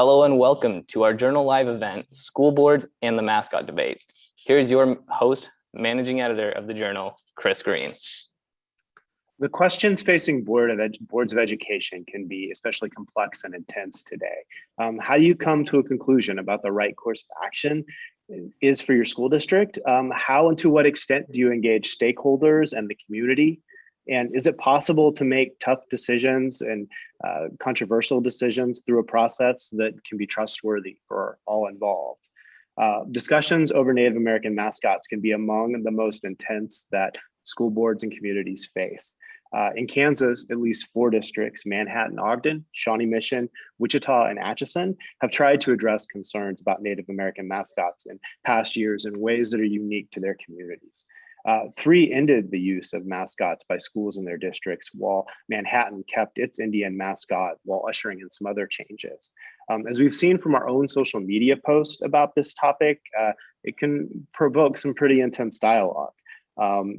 Hello and welcome to our Journal Live event, School Boards and the Mascot Debate. Here's your host, managing editor of the Journal, Chris Green. The questions facing boards of education can be especially complex and intense today. How do you come to a conclusion about the right course of action is for your school district? How and to what extent do you engage stakeholders and the community? And is it possible to make tough decisions and controversial decisions through a process that can be trustworthy for all involved? Discussions over Native American mascots can be among the most intense that school boards and communities face. In Kansas, at least 4 districts, Manhattan-Ogden, Shawnee Mission, Wichita, and Atchison, have tried to address concerns about Native American mascots in past years in ways that are unique to their communities. 3 ended the use of mascots by schools in their districts, while Manhattan kept its Indian mascot while ushering in some other changes. As we've seen from our own social media post about this topic, it can provoke some pretty intense dialogue.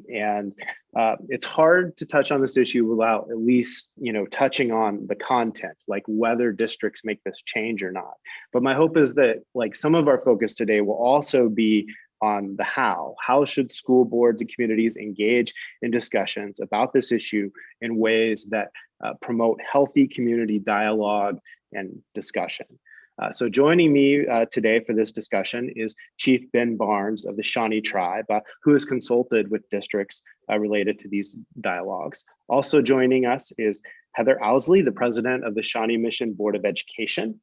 It's hard to touch on this issue without at least, touching on the content, like whether districts make this change or not. But my hope is that some of our focus today will also be on the how. How should school boards and communities engage in discussions about this issue in ways that promote healthy community dialogue and discussion? So joining me today for this discussion is Chief Ben Barnes of the Shawnee Tribe, who has consulted with districts related to these dialogues. Also joining us is Heather Ousley, the president of the Shawnee Mission Board of Education,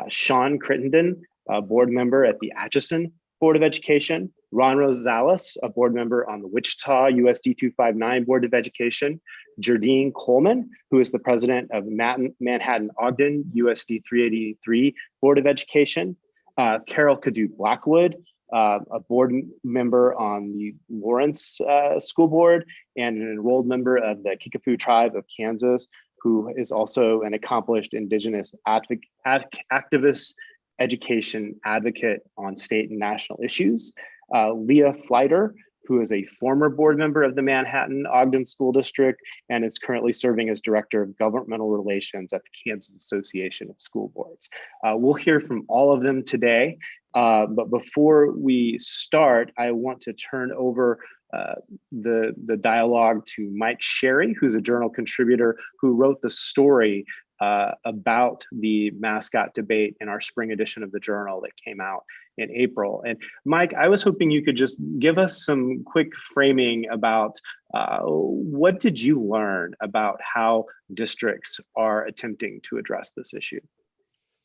Sean Crittendon, a board member at the Atchison Board of Education, Ron Rosales, a board member on the Wichita USD 259 Board of Education, Jurdene Coleman, who is the president of Manhattan-Ogden USD 383 Board of Education, Carole Cadue-Blackwood, a board member on the Lawrence School Board and an enrolled member of the Kickapoo Tribe of Kansas, who is also an accomplished Indigenous activist, education advocate on state and national issues. Leah Fliter, who is a former board member of the Manhattan-Ogden School District and is currently serving as Director of Governmental Relations at the Kansas Association of School Boards. We'll hear from all of them today, but before we start, I want to turn over the dialogue to Mike Sherry, who's a Journal contributor who wrote the story about the mascot debate in our spring edition of the Journal that came out in April. And Mike, I was hoping you could just give us some quick framing about what did you learn about how districts are attempting to address this issue?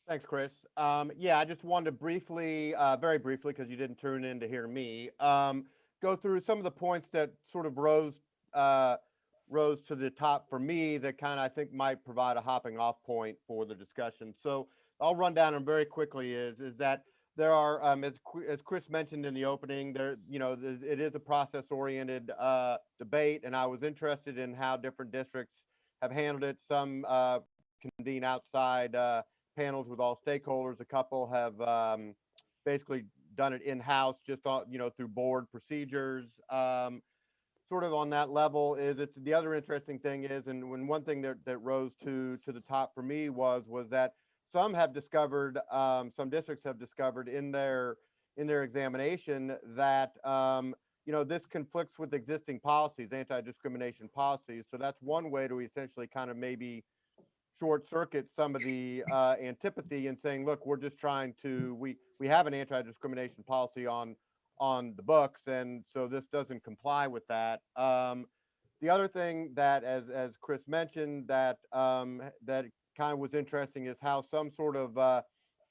Thanks, Chris. Yeah, I just wanted to briefly, very briefly, because you didn't tune in to hear me, go through some of the points that sort of rose to the top for me that kind of I think might provide a hopping off point for the discussion. So I'll run down them very quickly is that there are, as Chris mentioned in the opening, it is a process oriented debate, and I was interested in how different districts have handled it. Some convene outside panels with all stakeholders. A couple have basically done it in-house, just through board procedures. Sort of on that level is it's the other interesting thing is, and when one thing that rose to the top for me was that some have discovered, some districts have discovered in their examination that this conflicts with existing policies, anti-discrimination policies. So that's one way to essentially kind of maybe short circuit some of the antipathy and saying, look, we're just trying to we have an anti-discrimination policy on the books, and so this doesn't comply with that. The other thing that, as Chris mentioned, that kind of was interesting is how some sort of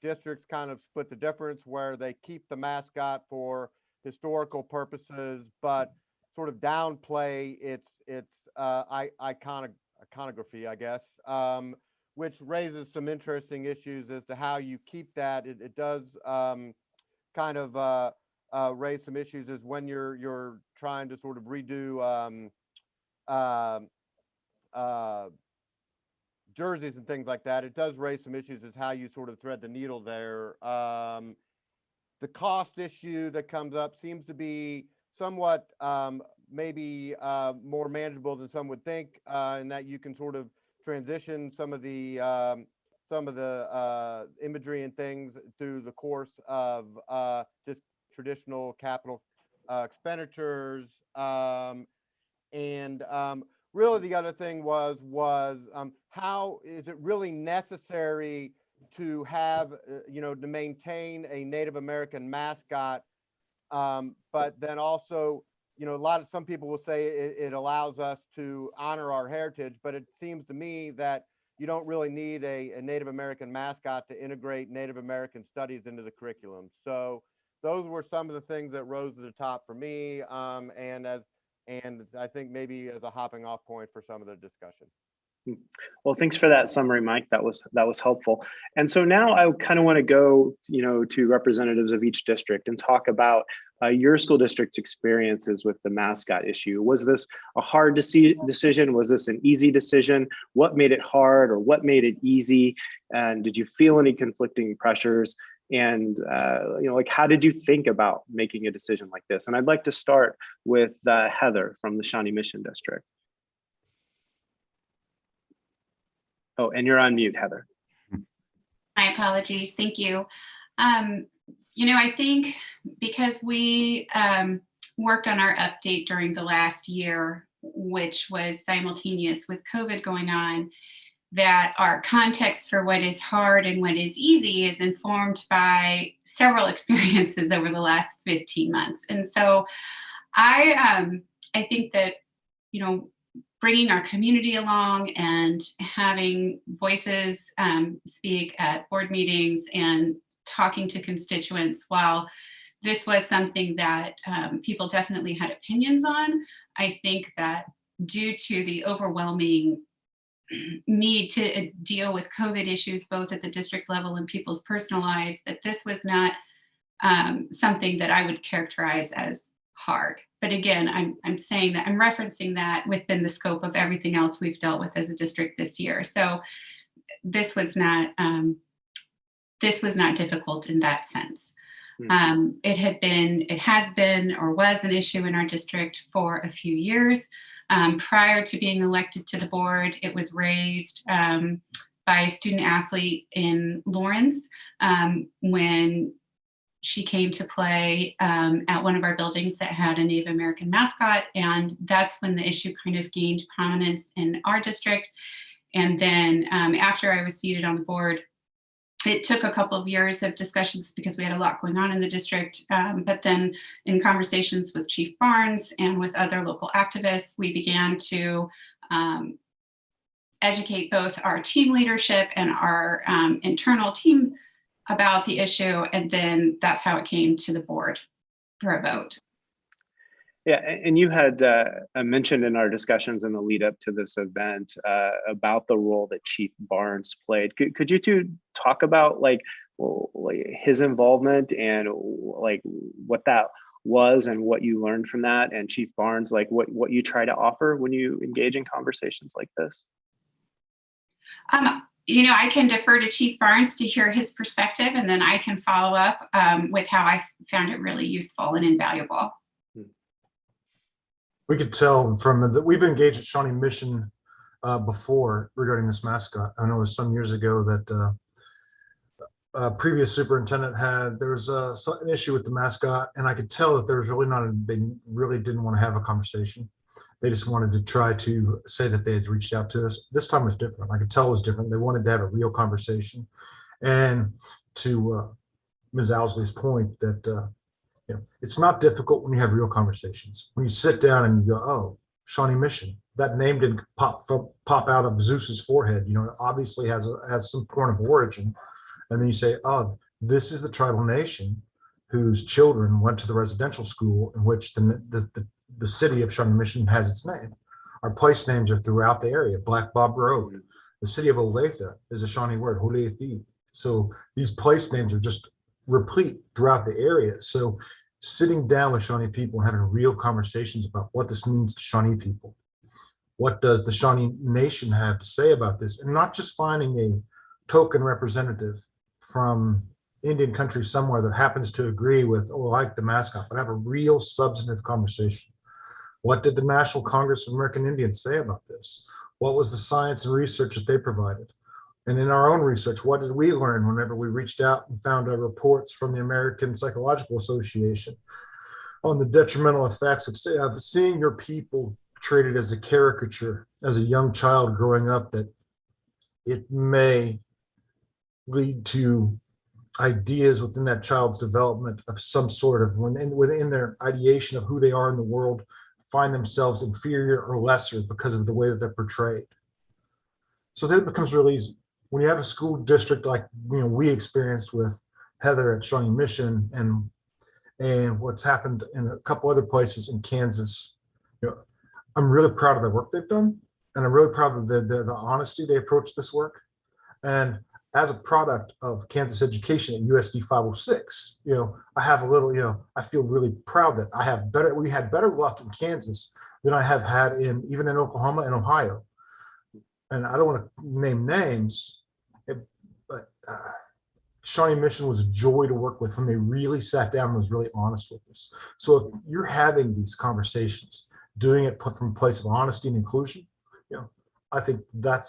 districts kind of split the difference, where they keep the mascot for historical purposes, but sort of downplay its iconography, I guess, which raises some interesting issues as to how you keep that. It does kind of raise some issues is when you're trying to sort of redo jerseys and things like that. It does raise some issues as how you sort of thread the needle there. The cost issue that comes up seems to be somewhat maybe more manageable than some would think, in that you can sort of transition some of the some of the imagery and things through the course of just traditional capital expenditures. Really the other thing was how is it really necessary to have, to maintain a Native American mascot, but then also, some people will say it allows us to honor our heritage, but it seems to me that you don't really need a Native American mascot to integrate Native American studies into the curriculum. So those were some of the things that rose to the top for me, and I think maybe as a hopping off point for some of the discussion. Well, thanks for that summary, Mike. That was helpful. And so now I kind of want to go, to representatives of each district and talk about your school district's experiences with the mascot issue. Was this a hard decision? Was this an easy decision? What made it hard, or what made it easy? And did you feel any conflicting pressures? And how did you think about making a decision like this? And I'd like to start with Heather from the Shawnee Mission District. Oh, and you're on mute, Heather. My apologies. Thank you. I think because we worked on our update during the last year, which was simultaneous with COVID going on, that our context for what is hard and what is easy is informed by several experiences over the last 15 months. And so I think that, bringing our community along and having voices speak at board meetings and talking to constituents, while this was something that people definitely had opinions on, I think that due to the overwhelming need to deal with COVID issues, both at the district level and people's personal lives, that this was not something that I would characterize as hard. But again, I'm saying that I'm referencing that within the scope of everything else we've dealt with as a district this year. So this was not difficult in that sense. It has been or was an issue in our district for a few years. Prior to being elected to the board, it was raised by a student athlete in Lawrence when she came to play at one of our buildings that had a Native American mascot. And that's when the issue kind of gained prominence in our district. And then after I was seated on the board, it took a couple of years of discussions because we had a lot going on in the district. But then in conversations with Chief Barnes and with other local activists, we began to educate both our team leadership and our internal team about the issue. And then that's how it came to the board for a vote. Yeah, and you had mentioned in our discussions in the lead up to this event about the role that Chief Barnes played. Could you two talk about his involvement and what that was and what you learned from that, and Chief Barnes, what you try to offer when you engage in conversations like this? I can defer to Chief Barnes to hear his perspective, and then I can follow up with how I found it really useful and invaluable. We could tell from that we've engaged at Shawnee Mission before regarding this mascot. I know it was some years ago that a previous superintendent there was an issue with the mascot, and I could tell that there was really they really didn't want to have a conversation. They just wanted to try to say that they had reached out to us. This time was different. I could tell it was different. They wanted to have a real conversation. And to Ms. Ousley's point that it's not difficult when you have real conversations. When you sit down and you go, oh, Shawnee Mission, that name didn't pop out of Zeus's forehead. It obviously has some point of origin. And then you say, oh, this is the tribal nation whose children went to the residential school in which the city of Shawnee Mission has its name. Our place names are throughout the area. Black Bob Road, the city of Olathe is a Shawnee word, Olathe. So these place names are just replete throughout the area. So sitting down with Shawnee people and having real conversations about what this means to Shawnee people. What does the Shawnee Nation have to say about this? And not just finding a token representative from Indian country somewhere that happens to agree with or like the mascot, but have a real substantive conversation. What did the National Congress of American Indians say about this? What was the science and research that they provided? And in our own research, what did we learn whenever we reached out and found our reports from the American Psychological Association on the detrimental effects of seeing your people treated as a caricature as a young child growing up, that it may lead to ideas within that child's development of some sort of, within their ideation of who they are in the world, find themselves inferior or lesser because of the way that they're portrayed. So then it becomes really easy. When you have a school district like we experienced with Heather at Shawnee Mission, and what's happened in a couple other places in Kansas, I'm really proud of the work they've done, and I'm really proud of the honesty they approach this work. And as a product of Kansas education at USD 506, I have a little, I feel really proud that we had better luck in Kansas than I have had even in Oklahoma and Ohio. And I don't want to name names, but Shawnee Mission was a joy to work with when they really sat down and was really honest with us. So if you're having these conversations, doing it from a place of honesty and inclusion, I think that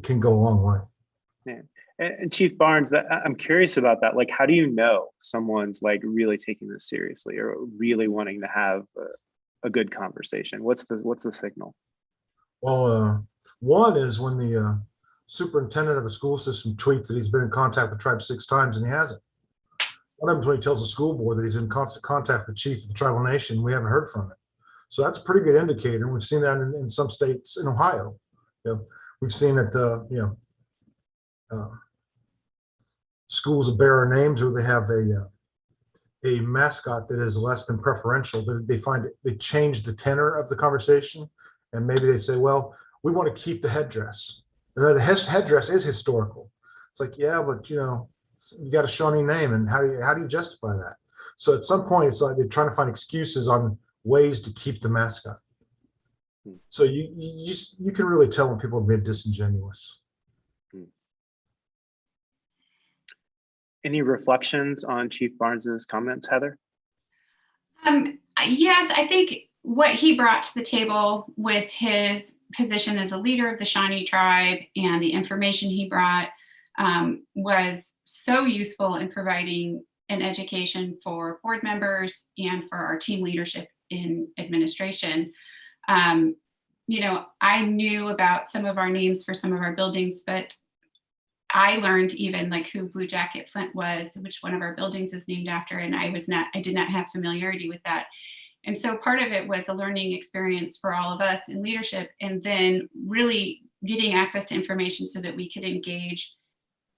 can go a long way. Yeah. And Chief Barnes, I'm curious about that. Like, how do you know someone's like really taking this seriously or really wanting to have a good conversation? What's the signal? Well, one is when the superintendent of the school system tweets that he's been in contact with the tribe 6 times and he hasn't. One of them is when he tells the school board that he's in constant contact with the chief of the tribal nation. We haven't heard from it. So that's a pretty good indicator. We've seen that in some states in Ohio. We've seen that schools that bear our names, or they have a mascot that is less than preferential. They change the tenor of the conversation, and maybe they say, well, we want to keep the headdress. And the headdress is historical. It's like, yeah, but you got a Shawnee name, and how do you justify that? So at some point, it's like they're trying to find excuses on ways to keep the mascot. So you can really tell when people are being disingenuous. Any reflections on Chief Barnes's comments, Heather? Yes, I think what he brought to the table with his position as a leader of the Shawnee tribe and the information he brought was so useful in providing an education for board members and for our team leadership in administration. I knew about some of our names for some of our buildings, but I learned even like who Blue Jacket Flint was, which one of our buildings is named after, and I did not have familiarity with that. And so part of it was a learning experience for all of us in leadership, and then really getting access to information so that we could engage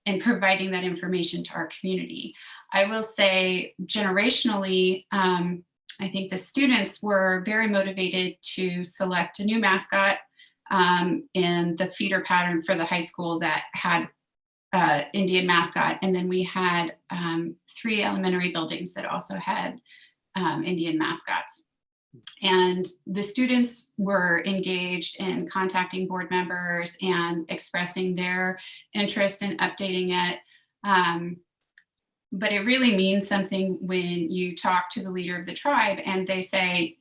in providing that information to our community. I will say generationally, I think the students were very motivated to select a new mascot in the feeder pattern for the high school that had Indian mascot. And then we had 3 elementary buildings that also had Indian mascots. And the students were engaged in contacting board members and expressing their interest in updating it. But it really means something when you talk to the leader of the tribe and they say,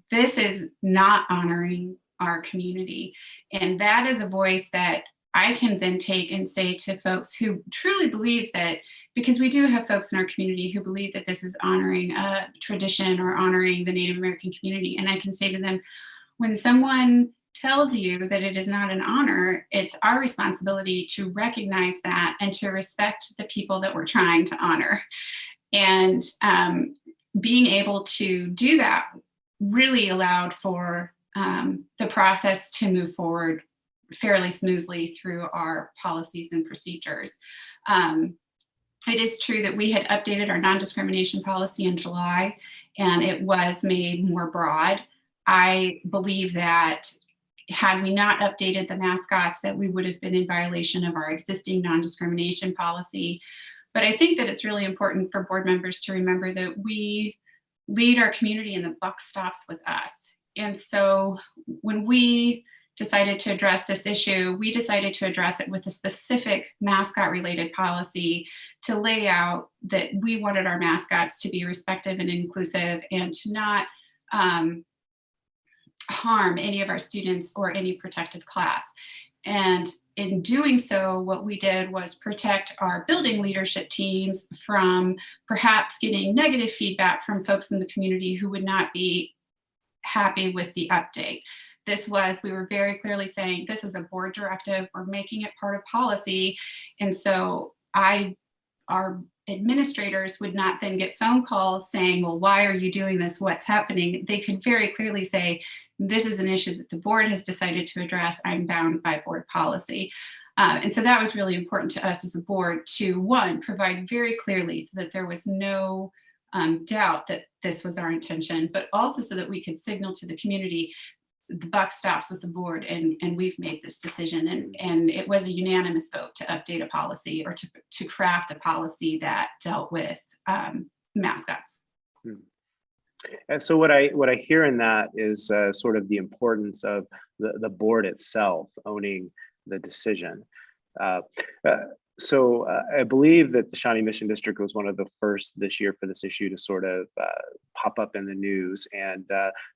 this is not honoring our community. And that is a voice that I can then take and say to folks who truly believe that, because we do have folks in our community who believe that this is honoring a tradition or honoring the Native American community. And I can say to them, when someone tells you that it is not an honor, it's our responsibility to recognize that and to respect the people that we're trying to honor. And being able to do that really allowed for the process to move forward fairly smoothly through our policies and procedures. It is true that we had updated our non-discrimination policy in July, and it was made more broad. I believe that had we not updated the mascots, that we would have been in violation of our existing non-discrimination policy. But I think that it's really important for board members to remember that we lead our community and the buck stops with us. And so when we decided to address this issue, we decided to address it with a specific mascot related policy to lay out that we wanted our mascots to be respectful and inclusive and to not harm any of our students or any protected class. And in doing so, what we did was protect our building leadership teams from perhaps getting negative feedback from folks in the community who would not be happy with the update. We were very clearly saying, this is a board directive, we're making it part of policy. And so our administrators would not then get phone calls saying, well, why are you doing this? What's happening? They could very clearly say, this is an issue that the board has decided to address. I'm bound by board policy. And so that was really important to us as a board to, one, provide very clearly so that there was no doubt that this was our intention, but also so that we could signal to the community, the buck stops with the board, and we've made this decision. And it was a unanimous vote to update a policy, or to craft a policy that dealt with mascots. And so what I hear in that is sort of the importance of the board itself owning the decision. So I believe that the Shawnee Mission District was one of the first this year for this issue to sort of pop up in the news. And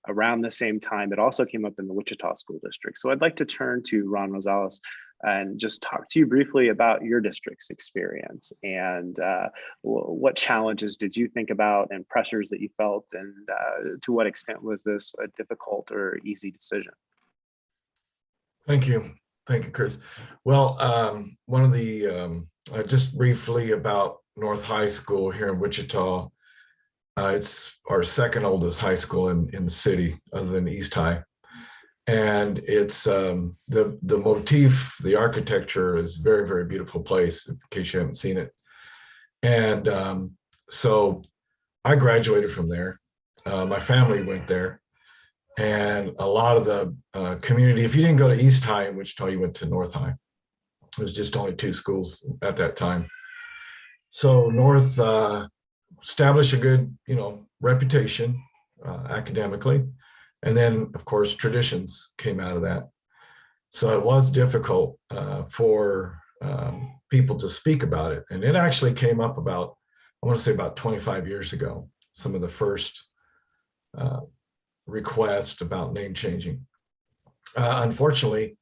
around the same time, it also came up in the Wichita School District. So I'd like to turn to Ron Rosales and just talk to you briefly about your district's experience and what challenges did you think about and pressures that you felt, and to what extent was this a difficult or easy decision? Thank you. Thank you, Chris. Well, one of the, just briefly about North High School here in Wichita. It's our second oldest high school in the city, other than East High. And it's the motif, the architecture is very, very beautiful place, in case you haven't seen it. And so I graduated from there. My family went there. And a lot of the community, if you didn't go to East High in Wichita, you went to North High. It was just only 2 schools at that time. So North established a good, reputation academically. And then, of course, traditions came out of that. So it was difficult for people to speak about it. And it actually came up about, I want to say about 25 years ago, some of the first request about name changing. Unfortunately,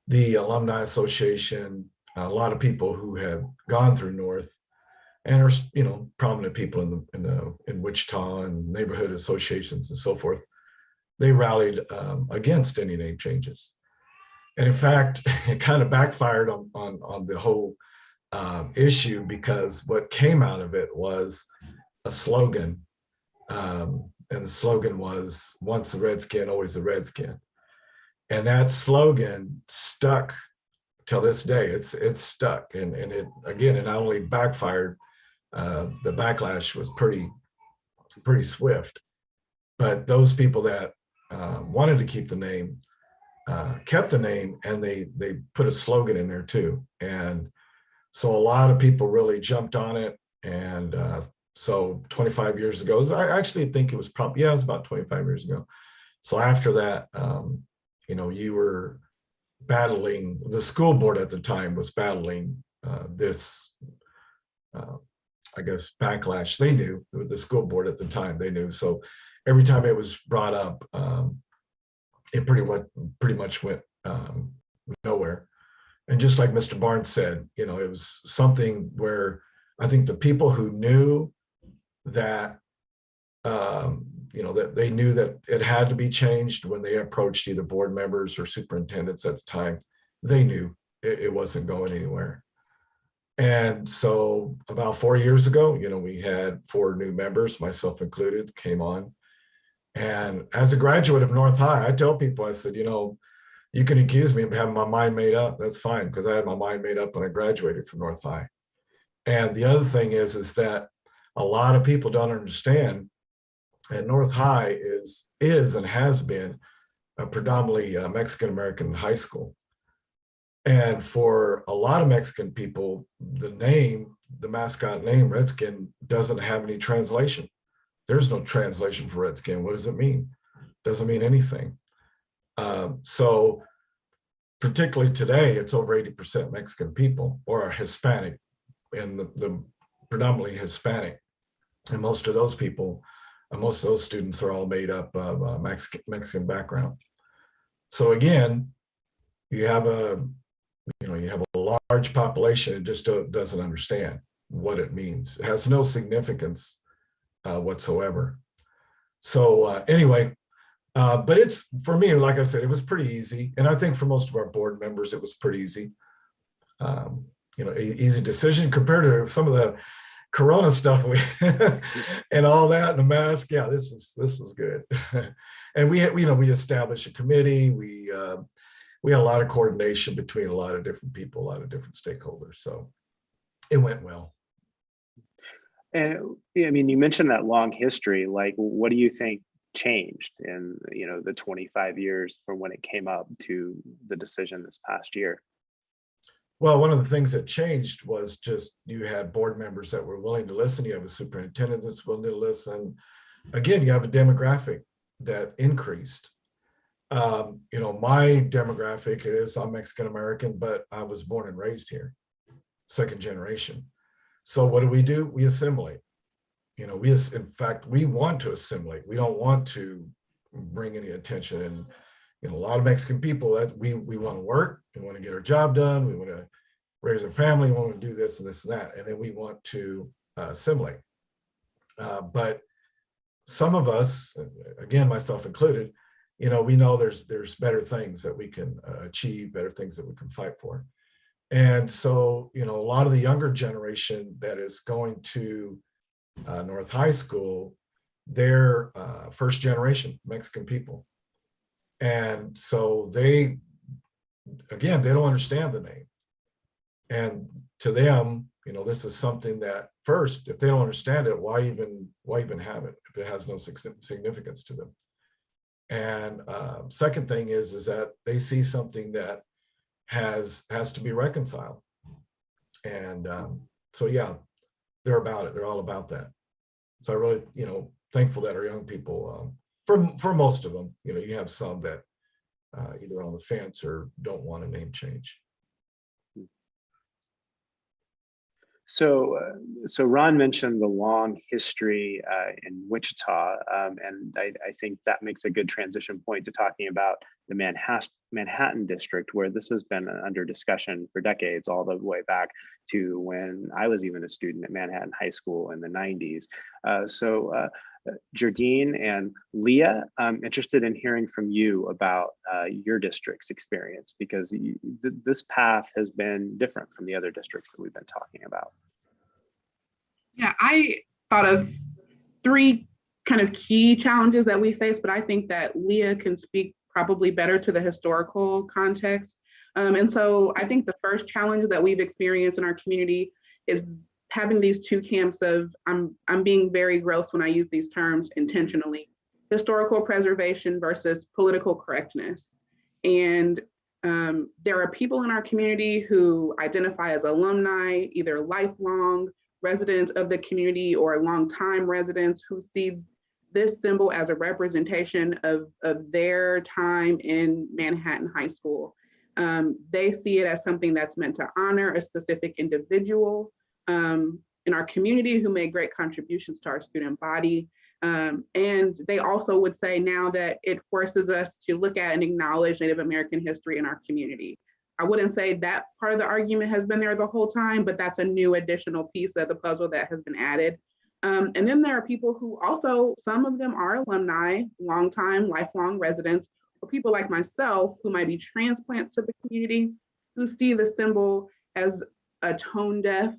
the Alumni Association, a lot of people who have gone through North and are, prominent people in Wichita and neighborhood associations and so forth, they rallied against any name changes. And in fact, it kind of backfired on the whole issue, because what came out of it was a slogan. And the slogan was, once a Redskin, always a Redskin. And that slogan stuck till this day. It's stuck. And it, again, it not only backfired, the backlash was pretty swift. But those people that wanted to keep the name, kept the name, and they put a slogan in there too. And so a lot of people really jumped on it. And so 25 years ago, I actually think it was probably, it was about 25 years ago. So after that, you were battling, the school board at the time was battling this, I guess, backlash. They knew, the school board at the time, they knew. So every time it was brought up, it pretty much went nowhere. And just like Mr. Barnes said, it was something where I think the people who knew that, that they knew that it had to be changed when they approached either board members or superintendents at the time, they knew it wasn't going anywhere. And so about 4 years ago, we had 4 new members, myself included, came on. And as a graduate of North High, I tell people, I said, you can accuse me of having my mind made up. That's fine, because I had my mind made up when I graduated from North High. And the other thing is that a lot of people don't understand that North High is and has been a predominantly Mexican-American high school. And for a lot of Mexican people, the mascot name, Redskin, doesn't have any translation. There's no translation for Redskin. What does it mean? Doesn't mean anything. So particularly today, it's over 80% Mexican people, or Hispanic, and the predominantly Hispanic. And most of those people, most of those students are all made up of Mexican background. So again, you have a large population that just doesn't understand what it means. It has no significance whatsoever. So anyway, but it's, for me, like I said, it was pretty easy. And I think for most of our board members, it was pretty easy. Easy decision compared to some of the Corona stuff and all that, and the mask. Yeah, this was good. And we established a committee. We had a lot of coordination between a lot of different people, a lot of different stakeholders. So it went well. And I mean, you mentioned that long history. Like, what do you think changed in the 25 years from when it came up to the decision this past year? Well, one of the things that changed was just you had board members that were willing to listen. You have a superintendent that's willing to listen. Again, you have a demographic that increased. My demographic is I'm Mexican American, but I was born and raised here, second generation. So what do? We assimilate. In fact, we want to assimilate. We don't want to bring any attention. And a lot of Mexican people, that we want to work, we want to get our job done, we want to raise our family, we want to do this and this and that, and then we want to assimilate. But some of us, again, myself included, we know there's better things that we can achieve, better things that we can fight for. And so, a lot of the younger generation that is going to North High School, they're first generation Mexican people. And so they don't understand the name. And to them, this is something that, first, if they don't understand it, why even have it if it has no significance to them? And second thing is that they see something that has to be reconciled. And so yeah, they're about it. They're all about that. So I really, thankful that our young people, for most of them, you have some that either on the fence or don't want a name change. So Ron mentioned the long history in Wichita, and I think that makes a good transition point to talking about the Manhattan district, where this has been under discussion for decades, all the way back to when I was even a student at Manhattan High School in the 90s. Jurdene and Leah, I'm interested in hearing from you about your district's experience, because this path has been different from the other districts that we've been talking about. Yeah, I thought of 3 kind of key challenges that we face, but I think that Leah can speak probably better to the historical context. And so I think the first challenge that we've experienced in our community is having these 2 camps of, I'm being very gross when I use these terms intentionally, historical preservation versus political correctness. And there are people in our community who identify as alumni, either lifelong residents of the community or longtime residents, who see this symbol as a representation of their time in Manhattan High School. They see it as something that's meant to honor a specific individual in our community who made great contributions to our student body. And they also would say now that it forces us to look at and acknowledge Native American history in our community. I wouldn't say that part of the argument has been there the whole time, but that's a new additional piece of the puzzle that has been added. And then there are people who also, some of them are alumni, longtime, lifelong residents, or people like myself who might be transplants to the community, who see the symbol as a tone deaf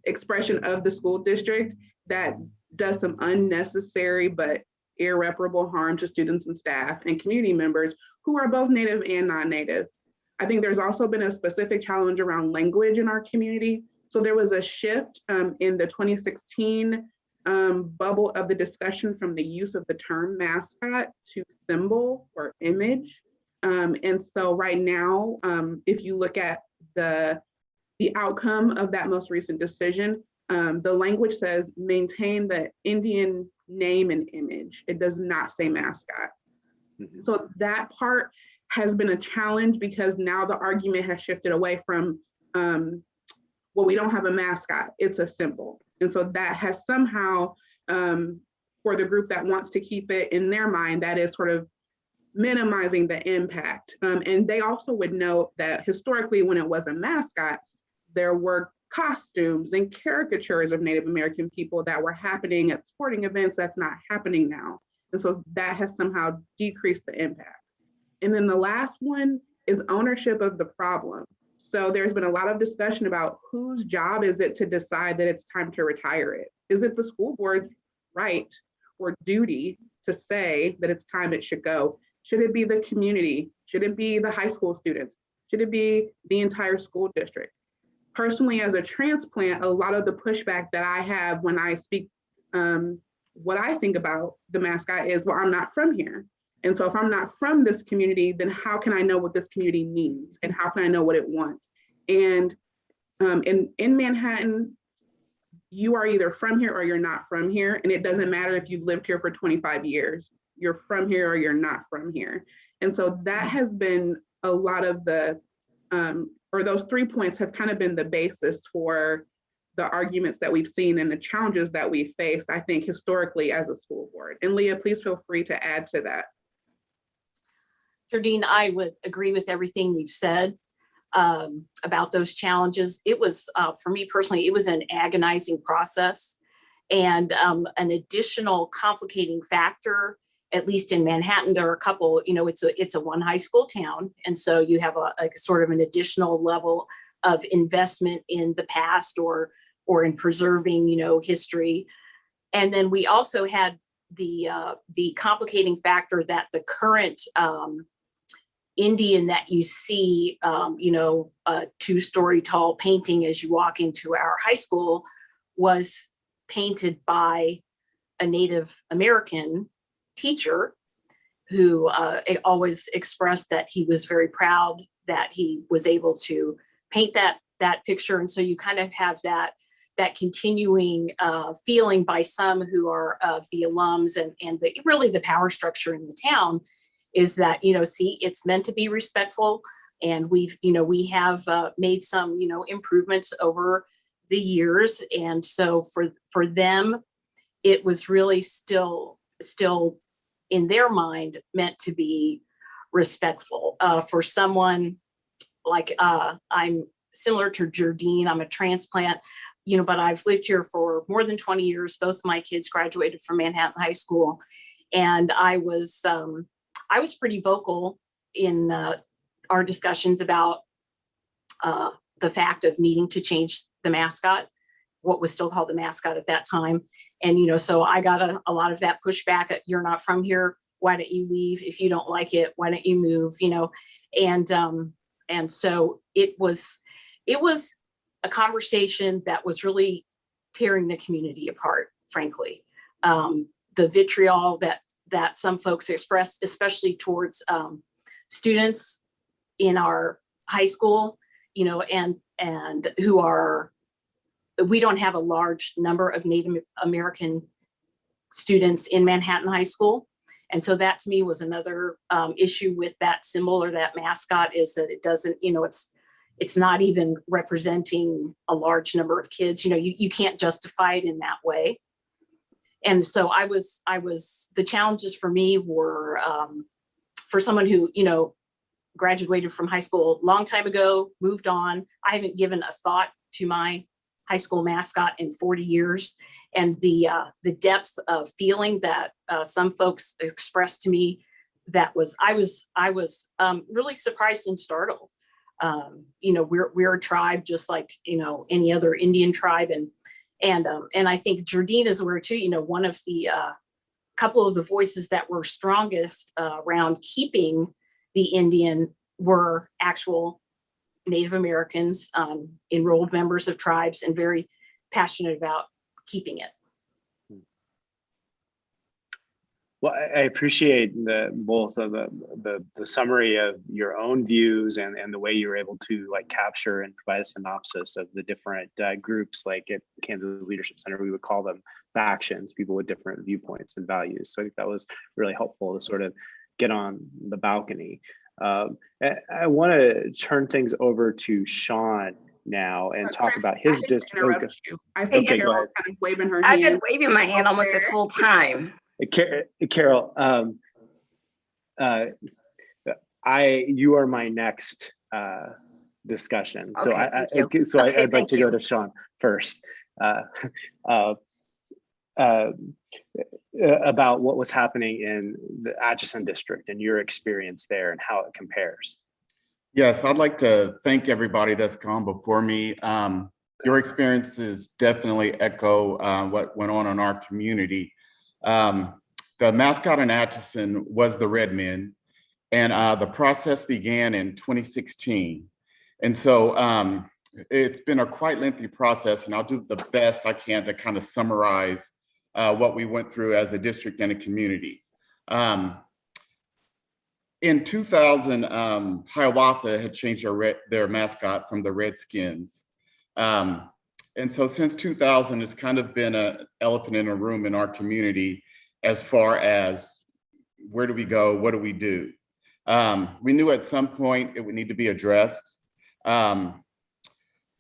expression of the school district that does some unnecessary but irreparable harm to students and staff and community members who are both Native and non-Native. I think there's also been a specific challenge around language in our community. So there was a shift in the 2016 bubble of the discussion from the use of the term mascot to symbol or image. And so right now, if you look at the outcome of that most recent decision, the language says maintain the Indian name and image. It does not say mascot. Mm-hmm. So that part has been a challenge because now the argument has shifted away from, well, we don't have a mascot, it's a symbol. And so that has somehow, for the group that wants to keep it in their mind, that is sort of minimizing the impact. And they also would note that historically, when it was a mascot, there were costumes and caricatures of Native American people that were happening at sporting events that's not happening now. And so that has somehow decreased the impact. And then the last one is ownership of the problem. So there's been a lot of discussion about whose job is it to decide that it's time to retire it? Is it the school board's right or duty to say that it's time it should go? Should it be the community? Should it be the high school students? Should it be the entire school district? Personally, as a transplant, a lot of the pushback that I have when I speak, what I think about the mascot is, well, I'm not from here. And so if I'm not from this community, then how can I know what this community means? And how can I know what it wants? And in Manhattan, you are either from here or you're not from here. And it doesn't matter if you've lived here for 25 years, you're from here or you're not from here. And so that has been a lot of the, or those 3 points have kind of been the basis for the arguments that we've seen and the challenges that we faced, I think, historically as a school board. And Leah, please feel free to add to that. Jurdene, I would agree with everything you've said about those challenges. It was, for me personally, it was an agonizing process. And an additional complicating factor, at least in Manhattan, there are a couple, it's a one high school town. And so you have a sort of an additional level of investment in the past or in preserving, history. And then we also had the complicating factor that the current Indian that you see, a 2-story tall painting as you walk into our high school was painted by a Native American teacher who always expressed that he was very proud that he was able to paint that picture. And so you kind of have that continuing feeling by some who are the alums and really the power structure in the town is that, see, it's meant to be respectful. And we have made some, improvements over the years. And so for them, it was really still in their mind meant to be respectful. For someone like I'm similar to Jurdene, I'm a transplant, but I've lived here for more than 20 years. Both my kids graduated from Manhattan High School. And I was pretty vocal in our discussions about the fact of needing to change the mascot, what was still called the mascot at that time. And, so I got a lot of that pushback at, you're not from here, why don't you leave? If you don't like it, why don't you move? And so it was a conversation that was really tearing the community apart, frankly. The vitriol that some folks expressed, especially towards students in our high school, and who are, we don't have a large number of Native American students in Manhattan High School. And so that to me was another issue with that symbol or that mascot, is that it doesn't, it's not even representing a large number of kids. You can't justify it in that way. And so the challenges for me were for someone who, graduated from high school a long time ago, moved on. I haven't given a thought to my high school mascot in 40 years. And the depth of feeling that some folks expressed to me, I was really surprised and startled. We're a tribe just like, any other Indian tribe. And I think Jurdene is aware too, one of the couple of the voices that were strongest around keeping the Indian were actual Native Americans, enrolled members of tribes, and very passionate about keeping it. Well, I appreciate both of the summary of your own views and the way you were able to capture and provide a synopsis of the different groups. Like at Kansas Leadership Center, we would call them factions, people with different viewpoints and values. So I think that was really helpful to sort of get on the balcony. I want to turn things over to Sean now and talk about his district. I think okay, Carol's kind of waving her hand. I've been waving my hand almost this whole time. Carole, uh, you are my next discussion. So Okay, thank you. Okay, I'd like thank to go you. to Sean first. About what was happening in the Atchison district and your experience there and how it compares. Yes, I'd like to thank everybody that's gone before me. Your experiences definitely echo what went on in our community. The mascot in Atchison was the Red Men, and the process began in 2016. And so it's been a quite lengthy process, and I'll do the best I can to kind of summarize what we went through as a district and a community. In 2000, Hiawatha had changed their mascot from the Redskins. And so since 2000, it's kind of been an elephant in a room in our community as far as where do we go, what do we do? We knew at some point it would need to be addressed.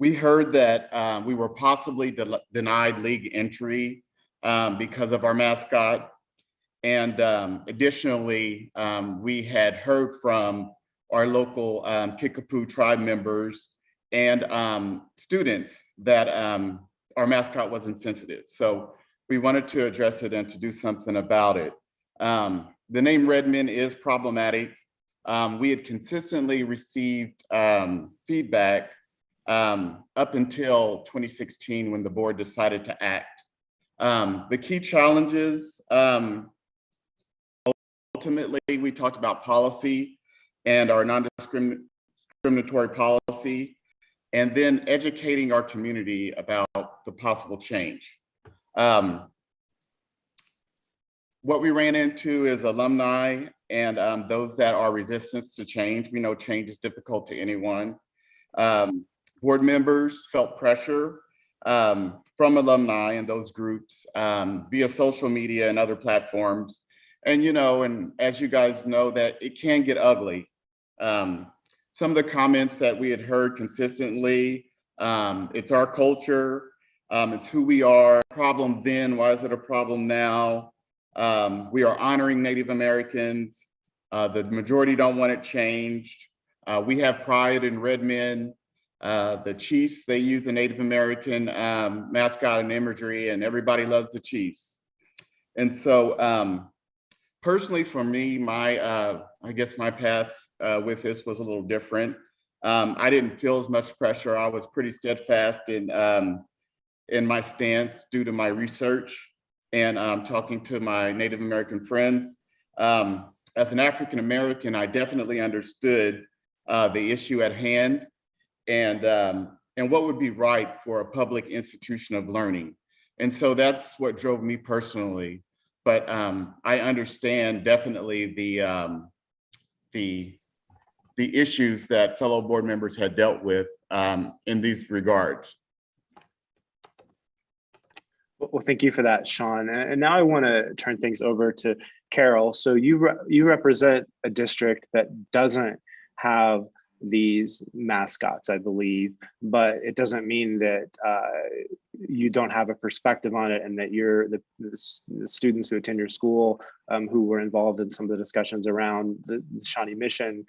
We heard that we were possibly denied league entry because of our mascot. And additionally, we had heard from our local Kickapoo Tribe members and students that our mascot was insensitive. So we wanted to address it and to do something about it. The name Redmen is problematic. We had consistently received feedback up until 2016 when the board decided to act. The key challenges, ultimately, we talked about policy and our non-discriminatory policy, and then educating our community about the possible change. What we ran into is alumni and those that are resistant to change. We know change is difficult to anyone. Board members felt pressure from alumni and those groups via social media and other platforms. And, you know, and as you guys know, that it can get ugly. Some of the comments that we had heard consistently, it's our culture, it's who we are. Problem then, why is it a problem now? We are honoring Native Americans. The majority don't want it changed. We have pride in Red Men. The Chiefs, they use the Native American mascot and imagery, and everybody loves the Chiefs. And so personally for me, I guess my path with this was a little different. I didn't feel as much pressure. I was pretty steadfast in my stance due to my research and talking to my Native American friends. As an African American, I definitely understood the issue at hand and what would be right for a public institution of learning. And so that's what drove me personally. But I understand definitely the issues that fellow board members had dealt with in these regards. Well, thank you for that, Sean. And now I want to turn things over to Carole. So you represent a district that doesn't have these mascots, I believe, but it doesn't mean that you don't have a perspective on it, and that you're the students who attend your school who were involved in some of the discussions around the Shawnee mission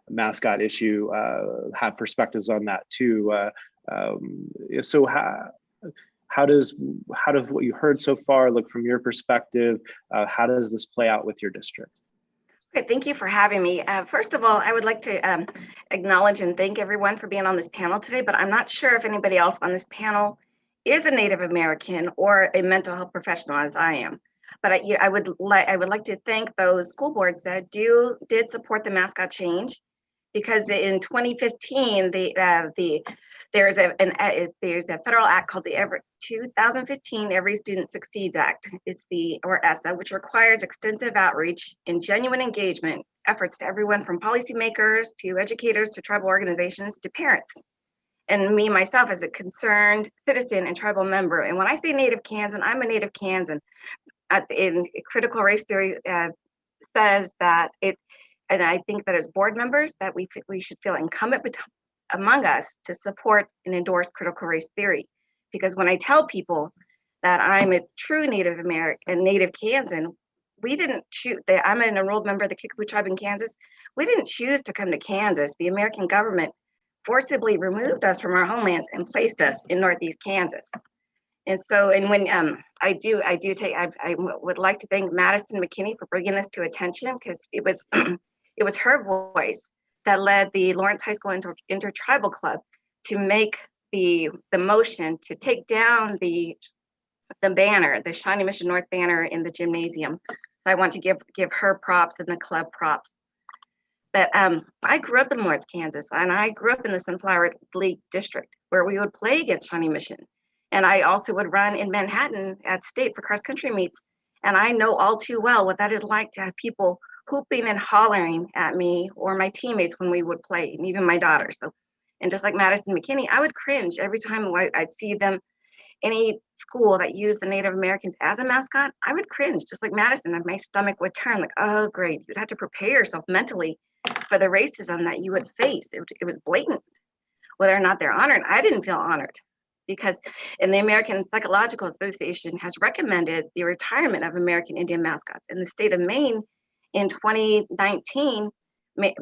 mascot issue have perspectives on that too. So how does what you heard so far look from your perspective? How does this play out with your district? Okay, thank you for having me. First of all, I would like to acknowledge and thank everyone for being on this panel today, but I'm not sure if anybody else on this panel is a Native American or a mental health professional as I am. But I would like to thank those school boards that did support the mascot change, because in 2015, there's a federal act called the 2015 Every Student Succeeds Act. It's or ESSA, which requires extensive outreach and genuine engagement efforts to everyone from policymakers to educators to tribal organizations to parents. And me, myself, as a concerned citizen and tribal member. And when I say Native Kansan, I'm a Native Kansan. In critical race theory says that and I think that as board members that we should feel incumbent among us to support and endorse critical race theory. Because when I tell people that I'm a true Native American, Native Kansan, we didn't choose. I'm an enrolled member of the Kickapoo Tribe in Kansas. We didn't choose to come to Kansas. The American government forcibly removed us from our homelands and placed us in Northeast Kansas. And so, and when I would like to thank Madison McKinney for bringing this to attention, because it was it was her voice that led the Lawrence High School Intertribal Club to make the motion to take down the banner, the Shawnee Mission North banner in the gymnasium. So I want to give her props and the club props. But I grew up in Lawrence, Kansas, and I grew up in the Sunflower League district where we would play against Shawnee Mission. And I also would run in Manhattan at state for cross country meets. And I know all too well what that is like to have people hooping and hollering at me or my teammates when we would play, and even my daughter. So, and just like Madison McKinney, I would cringe every time I'd see them, any school that used the Native Americans as a mascot, I would cringe, just like Madison, and my stomach would turn like, oh, great. You'd have to prepare yourself mentally for the racism that you would face. It was blatant, whether or not they're honored. I didn't feel honored because the American Psychological Association has recommended the retirement of American Indian mascots. And the state of Maine in 2019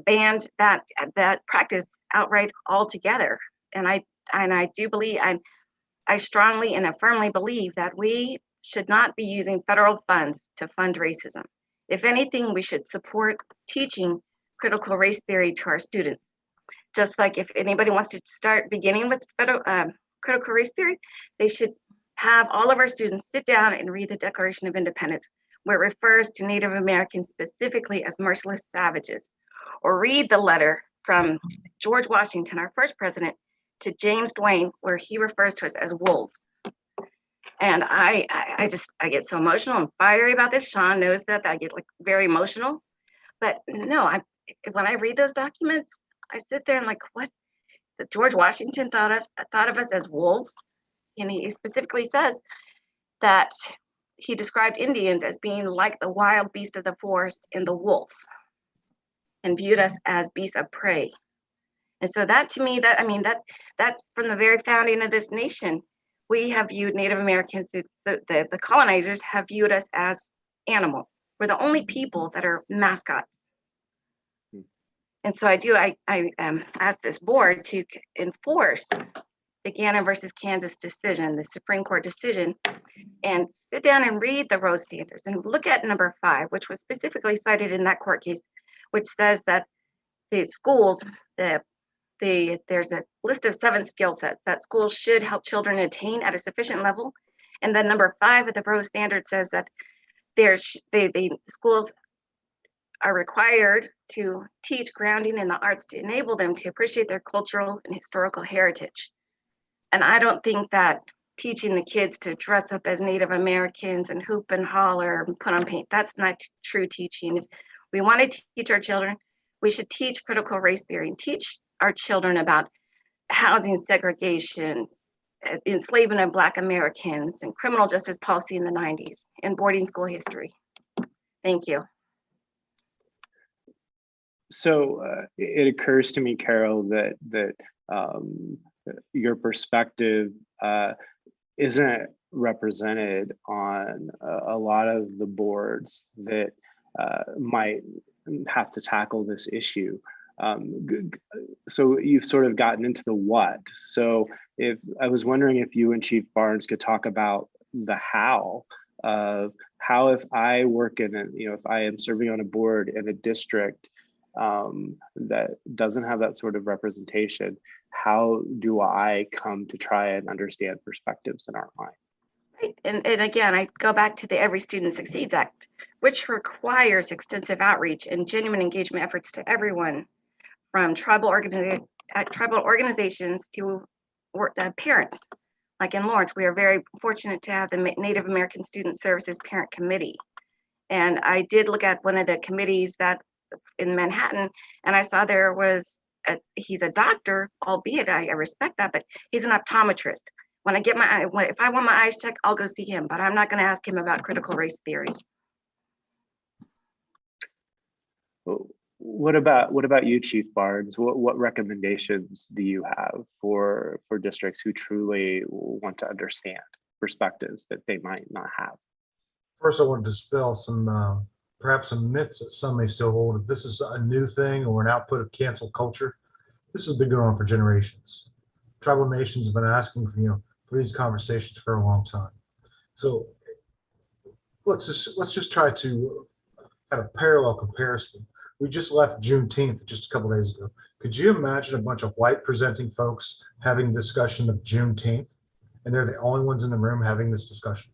banned that practice outright altogether. And I do believe, I strongly and I firmly believe that we should not be using federal funds to fund racism. If anything, we should support teaching critical race theory to our students. Just like if anybody wants to start beginning with critical race theory, they should have all of our students sit down and read the Declaration of Independence, where it refers to Native Americans specifically as merciless savages, or read the letter from George Washington, our first president, to James Duane, where he refers to us as wolves. And I get so emotional and fiery about this. Sean knows that I get like very emotional. But no, when I read those documents, I sit there and like, what? That George Washington thought of us as wolves, and he specifically says that he described Indians as being like the wild beast of the forest and the wolf, and viewed us as beasts of prey. And so that to me, that's from the very founding of this nation. We have viewed Native Americans, the colonizers have viewed us as animals. We're the only people that are mascots. And so I ask this board to enforce the Gannon versus Kansas decision, the Supreme Court decision, and sit down and read the Rose Standards and look at number 5, which was specifically cited in that court case, which says that the schools, there's a list of 7 skill sets that schools should help children attain at a sufficient level. And then number 5 of the Rose Standard says that the schools are required to teach grounding in the arts to enable them to appreciate their cultural and historical heritage. And I don't think that teaching the kids to dress up as Native Americans and hoop and holler and put on paint, that's not true teaching. If we want to teach our children, we should teach critical race theory and teach our children about housing segregation, enslavement of Black Americans, and criminal justice policy in the 90s, and boarding school history. Thank you. So it occurs to me, Carole, that your perspective isn't represented on a lot of the boards that might have to tackle this issue. So you've sort of gotten into the what. So if I was wondering if you and Chief Barnes could talk about the how of how, if I work in if I am serving on a board in a district that doesn't have that sort of representation, how do I come to try and understand perspectives that aren't mine? Right. And again, I go back to the Every Student Succeeds Act, which requires extensive outreach and genuine engagement efforts to everyone, from tribal organizations to parents. Like in Lawrence, we are very fortunate to have the Native American Student Services Parent Committee. And I did look at one of the committees that in Manhattan, and I saw there was he's a doctor, albeit I respect that, but he's an optometrist. When I get if I want my eyes checked, I'll go see him, but I'm not going to ask him about critical race theory. What about you, Chief Barnes? What recommendations do you have for districts who truly want to understand perspectives that they might not have? First, I want to dispel some, perhaps some myths that some may still hold. If this is a new thing or an output of cancel culture, this has been going on for generations. Tribal nations have been asking for these conversations for a long time. So let's just try to have a parallel comparison. We just left Juneteenth just a couple days ago. Could you imagine a bunch of white presenting folks having discussion of Juneteenth, and they're the only ones in the room having this discussion?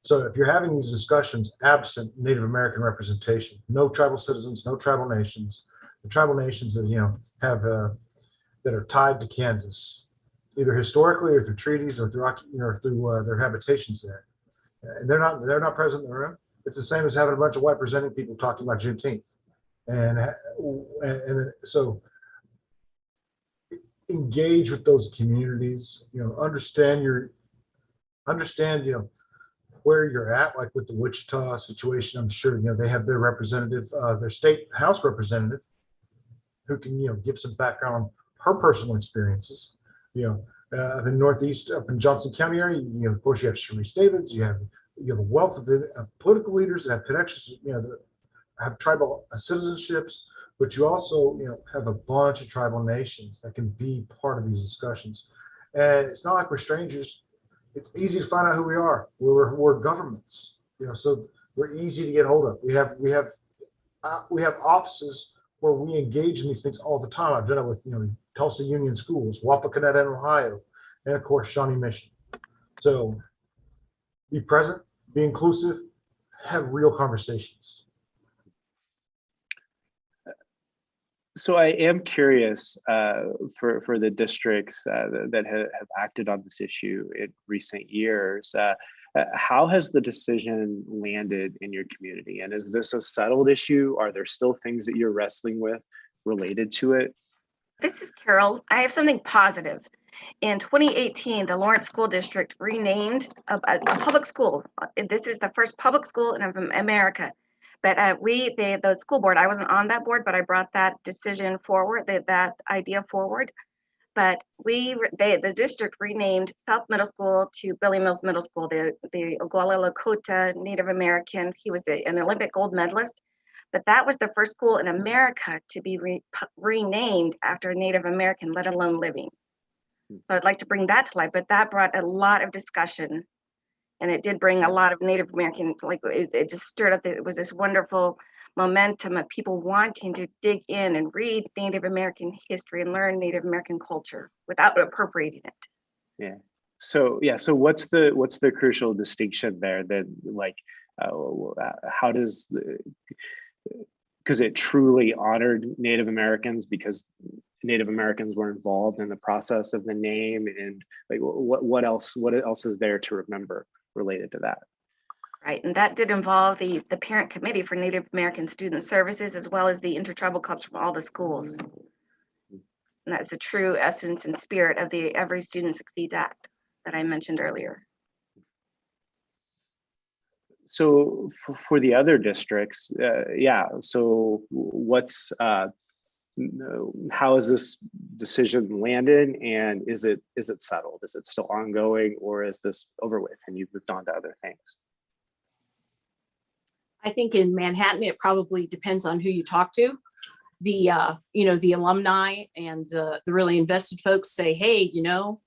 So if you're having these discussions absent Native American representation, no tribal citizens, no tribal nations, the tribal nations that have that are tied to Kansas, either historically or through treaties or through their habitations there, and they're not present in the room. It's the same as having a bunch of white presenting people talking about Juneteenth, and so engage with those communities. Understand where you're at, like with the Wichita situation. I'm sure they have their representative, their state house representative, who can give some background on her personal experiences. Up in Northeast, up in Johnson County area, of course you have Sharice Davids, you have a wealth of political leaders that have connections, that have tribal citizenships, but you also have a bunch of tribal nations that can be part of these discussions. And it's not like we're strangers. It's easy to find out who we are. We're governments, so we're easy to get hold of. We have offices where we engage in these things all the time. I've done it with Tulsa Union Schools, Wapakoneta in Ohio, and of course Shawnee Mission. So be present, be inclusive, have real conversations. So I am curious for the districts that have acted on this issue in recent years. How has the decision landed in your community? And is this a settled issue? Are there still things that you're wrestling with related to it? This is Carole. I have something positive. In 2018, the Lawrence School District renamed a public school. This is the first public school in America. But the school board, I wasn't on that board, but I brought that decision forward, that idea forward. But the district renamed South Middle School to Billy Mills Middle School. The Oglala Lakota Native American, he was an Olympic gold medalist. But that was the first school in America to be renamed after a Native American, let alone living. So I'd like to bring that to light, but that brought a lot of discussion. And it did bring a lot of Native American, it just stirred up, it was this wonderful momentum of people wanting to dig in and read Native American history and learn Native American culture without appropriating it. Yeah. So what's the crucial distinction there? That how does because it truly honored Native Americans because Native Americans were involved in the process of the name, and what else is there to remember related to that? Right, and that did involve the parent committee for Native American Student Services, as well as the intertribal clubs from all the schools. And that's the true essence and spirit of the Every Student Succeeds Act that I mentioned earlier. So for the other districts, so what's how is this decision landed, and is it settled? Is it still ongoing, or is this over with and you've moved on to other things? I think in Manhattan, it probably depends on who you talk to. The the alumni and the really invested folks say, hey, the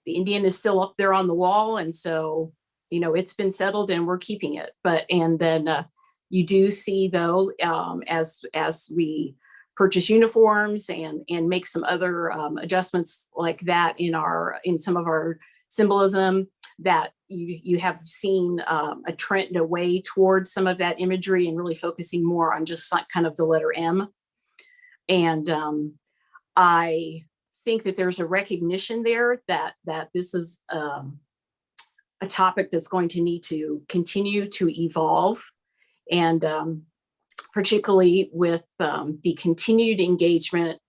Indian is still up there on the wall, and so it's been settled and we're keeping it. And then you do see though, as we purchase uniforms and make some other adjustments like that in some of our symbolism, that you have seen a trend away towards some of that imagery and really focusing more on just kind of the letter M. And I think that there's a recognition there that this is a topic that's going to need to continue to evolve, and particularly with the continued engagement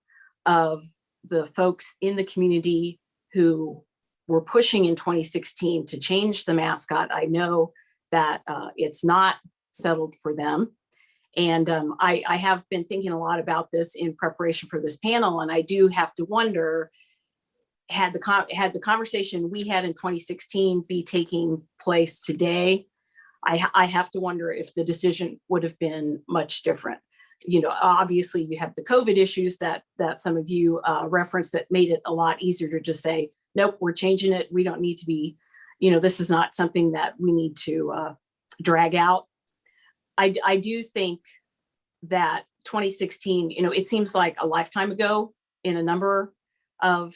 of the folks in the community who were pushing in 2016 to change the mascot. I know that it's not settled for them. And I have been thinking a lot about this in preparation for this panel, and I do have to wonder, had the conversation we had in 2016 be taking place today, I have to wonder if the decision would have been much different. You know, obviously you have the COVID issues that some of you referenced that made it a lot easier to just say, nope, we're changing it. We don't need to be, you know, this is not something that we need to drag out. I do think that 2016, you know, it seems like a lifetime ago in a number of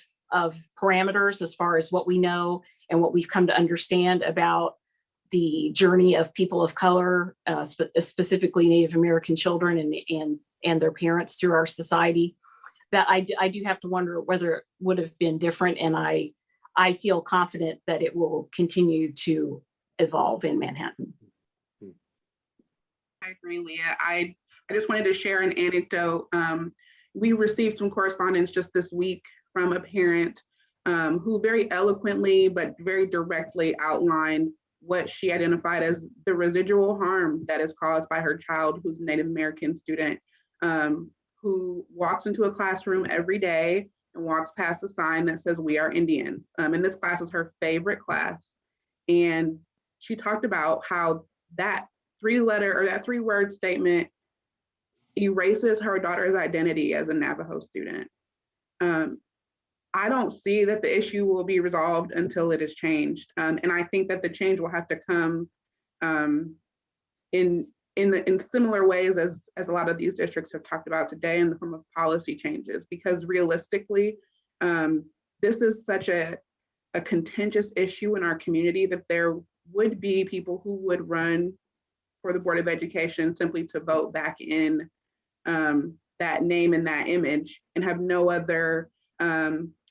parameters as far as what we know and what we've come to understand about the journey of people of color, specifically Native American children and their parents through our society, that I do have to wonder whether it would have been different. And I feel confident that it will continue to evolve in Manhattan. I agree, Leah. I just wanted to share an anecdote. We received some correspondence just this week from a parent who very eloquently but very directly outlined what she identified as the residual harm that is caused by her child, who's a Native American student, who walks into a classroom every day and walks past a sign that says, "We are Indians." And this class is her favorite class. And she talked about how that three-word statement erases her daughter's identity as a Navajo student. I don't see that the issue will be resolved until it is changed. And I think that the change will have to come in similar ways as a lot of these districts have talked about today in the form of policy changes, because realistically, this is such a contentious issue in our community that there would be people who would run for the Board of Education simply to vote back in that name and that image and have no other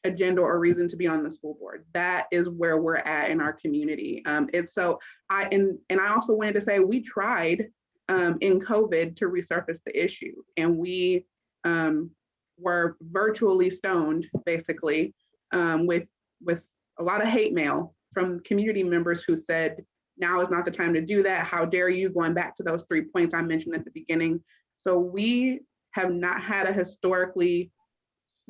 agenda or reason to be on the school board. That is where we're at in our community. I also wanted to say we tried in COVID to resurface the issue, and we were virtually stoned basically with a lot of hate mail from community members who said, now is not the time to do that. How dare you, going back to those 3 points I mentioned at the beginning. So we have not had a historically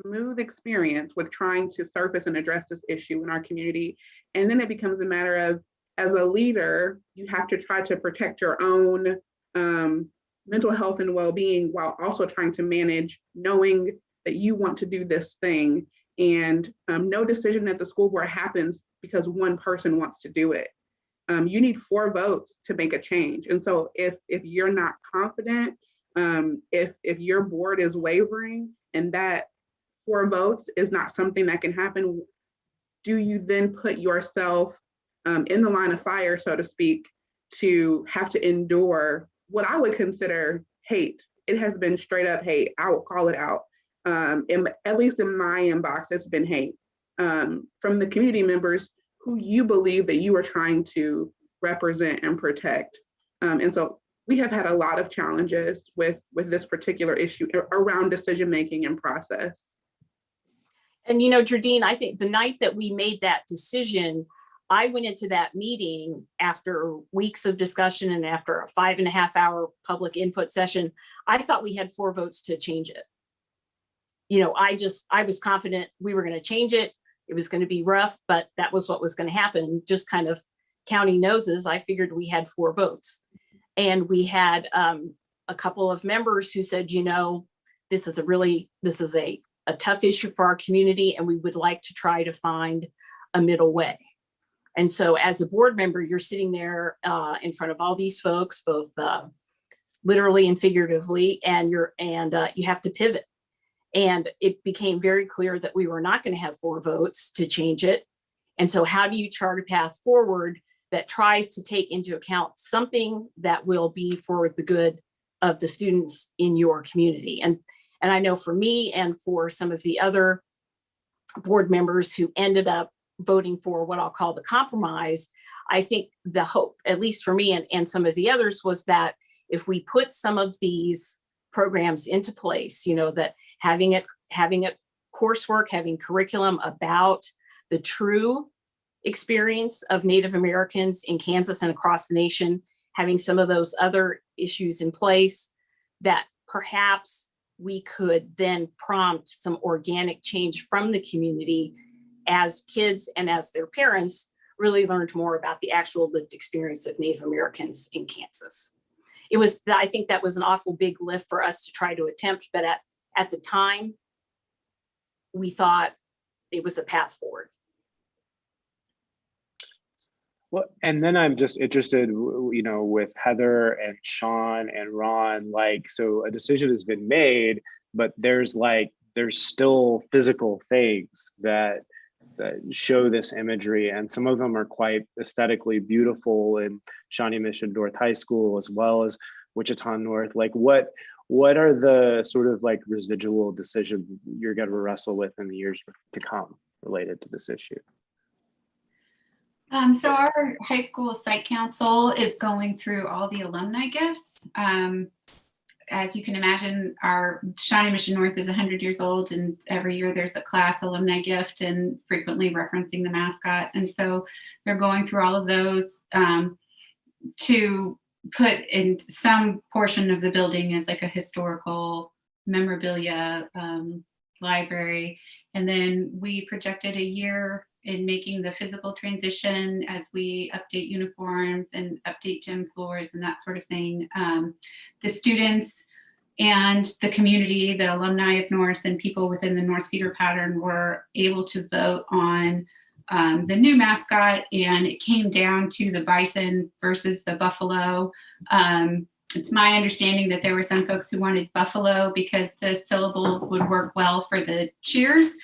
smooth experience with trying to surface and address this issue in our community. And then it becomes a matter of, as a leader, you have to try to protect your own mental health and well-being while also trying to manage knowing that you want to do this thing. And no decision at the school board happens because one person wants to do it. You need 4 votes to make a change. And so if you're not confident, if your board is wavering and that 4 votes is not something that can happen, do you then put yourself in the line of fire, so to speak, to have to endure what I would consider hate? It has been straight up hate. I will call it out. At least in my inbox, it's been hate from the community members who you believe that you are trying to represent and protect. And so we have had a lot of challenges with this particular issue around decision-making and process. And, you know, Jurdene, I think the night that we made that decision, I went into that meeting after weeks of discussion and after a 5.5-hour public input session. I thought we had 4 votes to change it. You know, I was confident we were going to change it. It was going to be rough, but that was what was going to happen. Just kind of counting noses, I figured we had 4 votes. And we had a couple of members who said, you know, this is a tough issue for our community, and we would like to try to find a middle way. And so as a board member, you're sitting there in front of all these folks, both literally and figuratively, and you have to pivot. And it became very clear that we were not going to have 4 votes to change it. And so how do you chart a path forward that tries to take into account something that will be for the good of the students in your community? And I know for me and for some of the other board members who ended up voting for what I'll call the compromise, I think the hope, at least for me and some of the others, was that if we put some of these programs into place, you know, that having it coursework, having curriculum about the true experience of Native Americans in Kansas and across the nation, having some of those other issues in place, that perhaps we could then prompt some organic change from the community as kids and as their parents really learned more about the actual lived experience of Native Americans in Kansas. I think that was an awful big lift for us to try to attempt, but at the time, we thought it was a path forward. Well, and then I'm just interested, with Heather and Sean and Ron, so a decision has been made, but there's still physical things that show this imagery, and some of them are quite aesthetically beautiful in Shawnee Mission North High School, as well as Wichita North. What are the sort of residual decisions you're going to wrestle with in the years to come related to this issue? So our high school site council is going through all the alumni gifts. As you can imagine, our Shawnee Mission North is 100 years old, and every year there's a class alumni gift and frequently referencing the mascot. And so they're going through all of those to put in some portion of the building as a historical memorabilia library. And then we projected a year in making the physical transition as we update uniforms and update gym floors and that sort of thing. The students and the community, the alumni of North and people within the North feeder pattern were able to vote on the new mascot, and it came down to the bison versus the buffalo. It's my understanding that there were some folks who wanted buffalo because the syllables would work well for the cheers.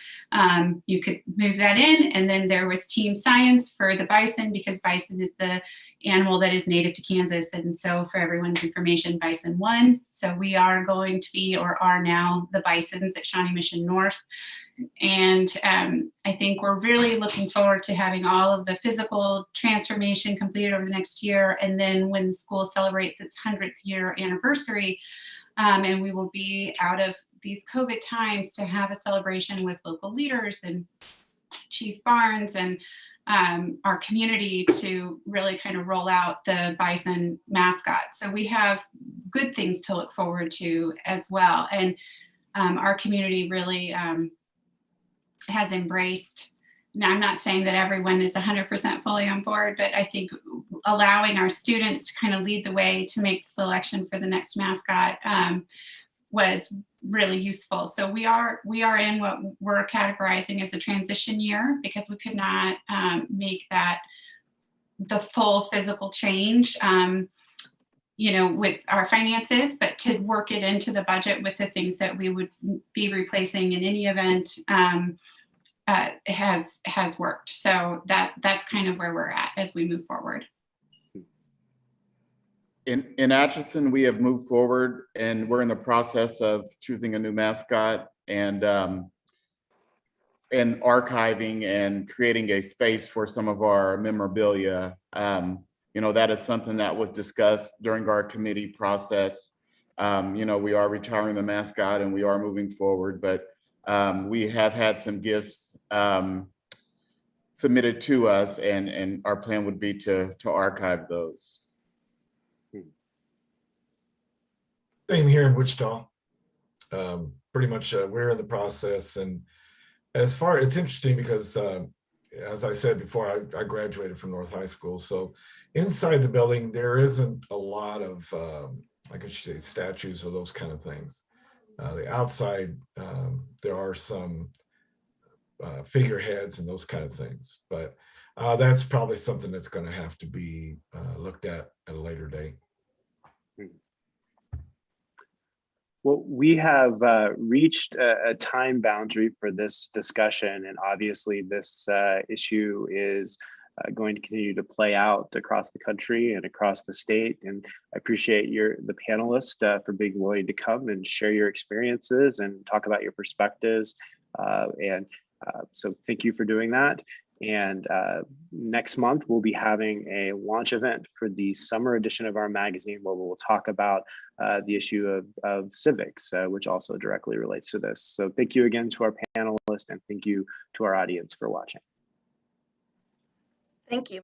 You could move that in. And then there was team science for the bison, because bison is the animal that is native to Kansas. And so for everyone's information, bison won. So we are going to be, or are now, the bisons at Shawnee Mission North. And I think we're really looking forward to having all of the physical transformation completed over the next year. And then when the school celebrates its 100th year anniversary, and we will be out of these COVID times, to have a celebration with local leaders and Chief Barnes and our community to really kind of roll out the bison mascot. So we have good things to look forward to as well. And our community really has embraced. Now, I'm not saying that everyone is 100% fully on board, but I think allowing our students to kind of lead the way to make the selection for the next mascot was really useful. So we are in what we're categorizing as a transition year, because we could not make that the full physical change, with our finances, but to work it into the budget with the things that we would be replacing in any event has worked. So that's kind of where we're at as we move forward. In Atchison, we have moved forward, and we're in the process of choosing a new mascot and archiving and creating a space for some of our memorabilia. That is something that was discussed during our committee process. We are retiring the mascot and we are moving forward, but we have had some gifts submitted to us, and our plan would be to archive those. Same here in Wichita. Pretty much we're in the process, and it's interesting because as I said before, I graduated from North High School, so inside the building there isn't a lot of I should say statues or those kind of things. The outside there are some figureheads and those kind of things, but that's probably something that's going to have to be looked at a later date. Well, we have reached a time boundary for this discussion, and obviously this issue is going to continue to play out across the country and across the state. And I appreciate the panelists for being willing to come and share your experiences and talk about your perspectives. So thank you for doing that. And next month, we'll be having a launch event for the summer edition of our magazine, where we'll talk about the issue of civics, which also directly relates to this. So thank you again to our panelists, and thank you to our audience for watching. Thank you.